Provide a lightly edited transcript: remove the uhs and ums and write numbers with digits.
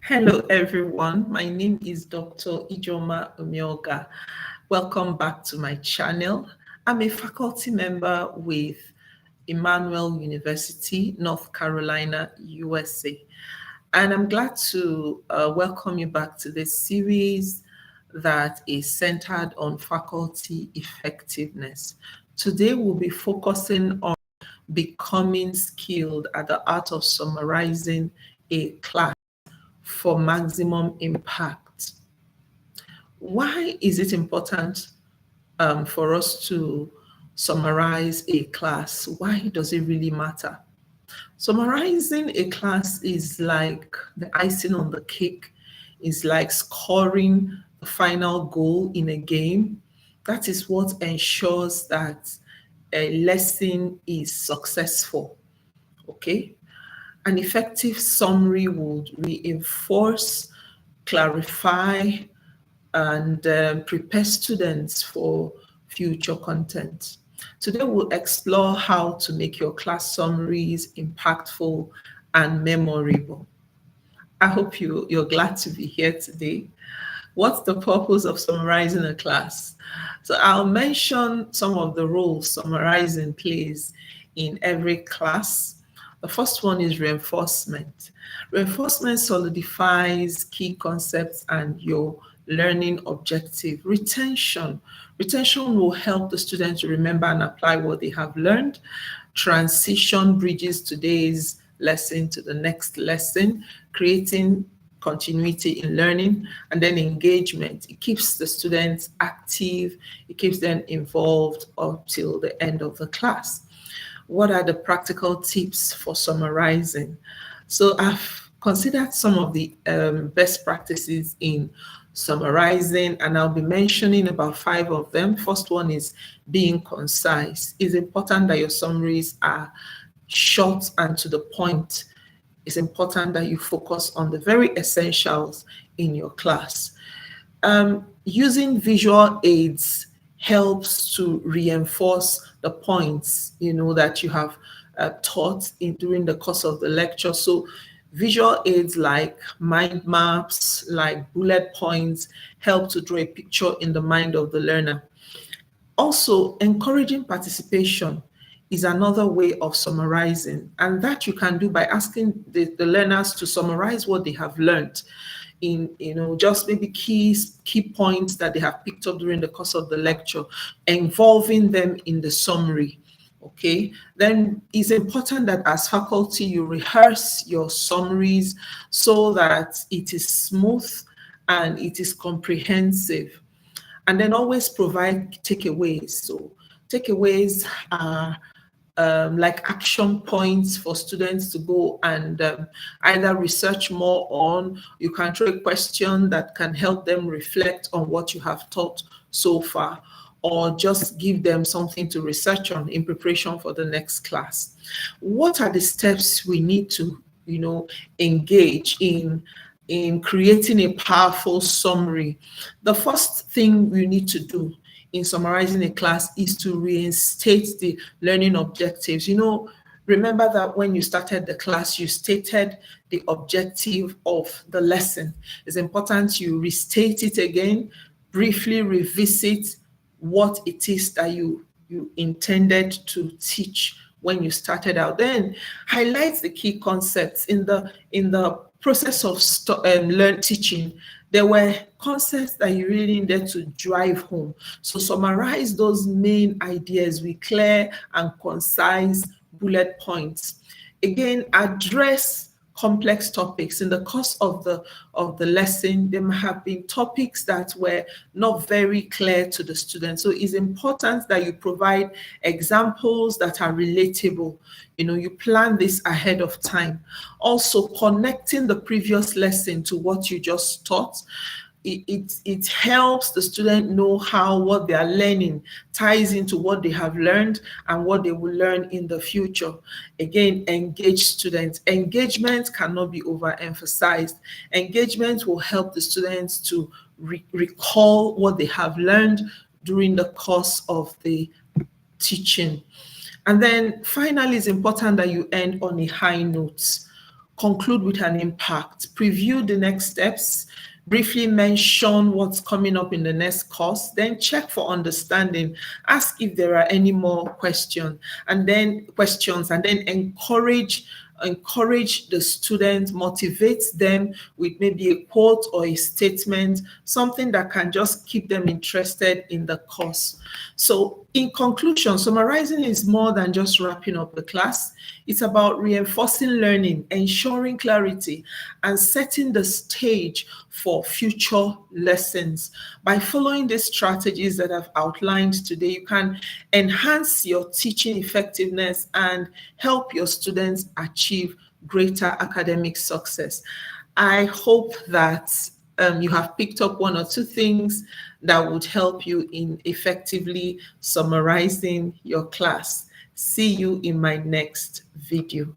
Hello, everyone. My name is Dr. Ijeoma Omeoga. Welcome back to my channel. I'm a faculty member with Emmanuel University, North Carolina, USA. And I'm glad to welcome you back to this series that is centered on faculty effectiveness. Today, we'll be focusing on becoming skilled at the art of summarizing a class for maximum impact. Why is it important for us to summarize a class? Why does it really matter? Summarizing a class is like the icing on the cake, is like scoring the final goal in a game. That is what ensures that a lesson is successful. Okay? An effective summary would reinforce, clarify, and prepare students for future content. Today, we'll explore how to make your class summaries impactful and memorable. I hope you're glad to be here today. What's the purpose of summarizing a class? So I'll mention some of the roles summarizing plays in every class. The first one is reinforcement. Reinforcement solidifies key concepts and your learning objective. Retention. Retention will help the students to remember and apply what they have learned. Transition bridges today's lesson to the next lesson, creating continuity in learning. And then engagement, it keeps the students active, it keeps them involved up till the end of the class. What are the practical tips for summarizing? So I've considered some of the best practices in summarizing, and I'll be mentioning about 5 of them. First one is being concise. It's important that your summaries are short and to the point. It's important that you focus on the very essentials in your class. Using visual aids helps to reinforce the points, that you have taught during the course of the lecture. So visual aids like mind maps, like bullet points, help to draw a picture in the mind of the learner. Also, encouraging participation is another way of summarizing, and that you can do by asking the learners to summarize what they have learned in just maybe key points that they have picked up during the course of the lecture, involving them in the summary. Okay, then it's important that as faculty you rehearse your summaries so that it is smooth and it is comprehensive. And then always provide takeaways. So takeaways are like action points for students to go and either research more on. You can throw a question that can help them reflect on what you have taught so far, or just give them something to research on in preparation for the next class. What are the steps we need to, engage in creating a powerful summary? The first thing we need to do in summarizing a class is to reinstate the learning objectives. Remember that when you started the class, you stated the objective of the lesson. It's important you restate it again, briefly revisit what it is that you intended to teach when you started out. Then highlight the key concepts in the process of teaching. There were concepts that you really needed to drive home. So summarize those main ideas with clear and concise bullet points. Again, address complex topics. In the course of the lesson, there may have been topics that were not very clear to the students. So it's important that you provide examples that are relatable. You plan this ahead of time. Also, connecting the previous lesson to what you just taught. It helps the student know how what they are learning ties into what they have learned and what they will learn in the future. Again, engage students. Engagement cannot be overemphasized. Engagement will help the students to recall what they have learned during the course of the teaching. And then finally, it's important that you end on a high note. conclude with an impact, preview the next steps, briefly mention what's coming up in the next course, then check for understanding, ask if there are any more questions, and then encourage the students, motivate them with maybe a quote or a statement, something that can just keep them interested in the course. So in conclusion, summarizing is more than just wrapping up the class. It's about reinforcing learning, ensuring clarity, and setting the stage for future lessons. By following these strategies that I've outlined today, you can enhance your teaching effectiveness and help your students achieve greater academic success. I hope that you have picked up one or two things that would help you in effectively summarizing your class. See you in my next video.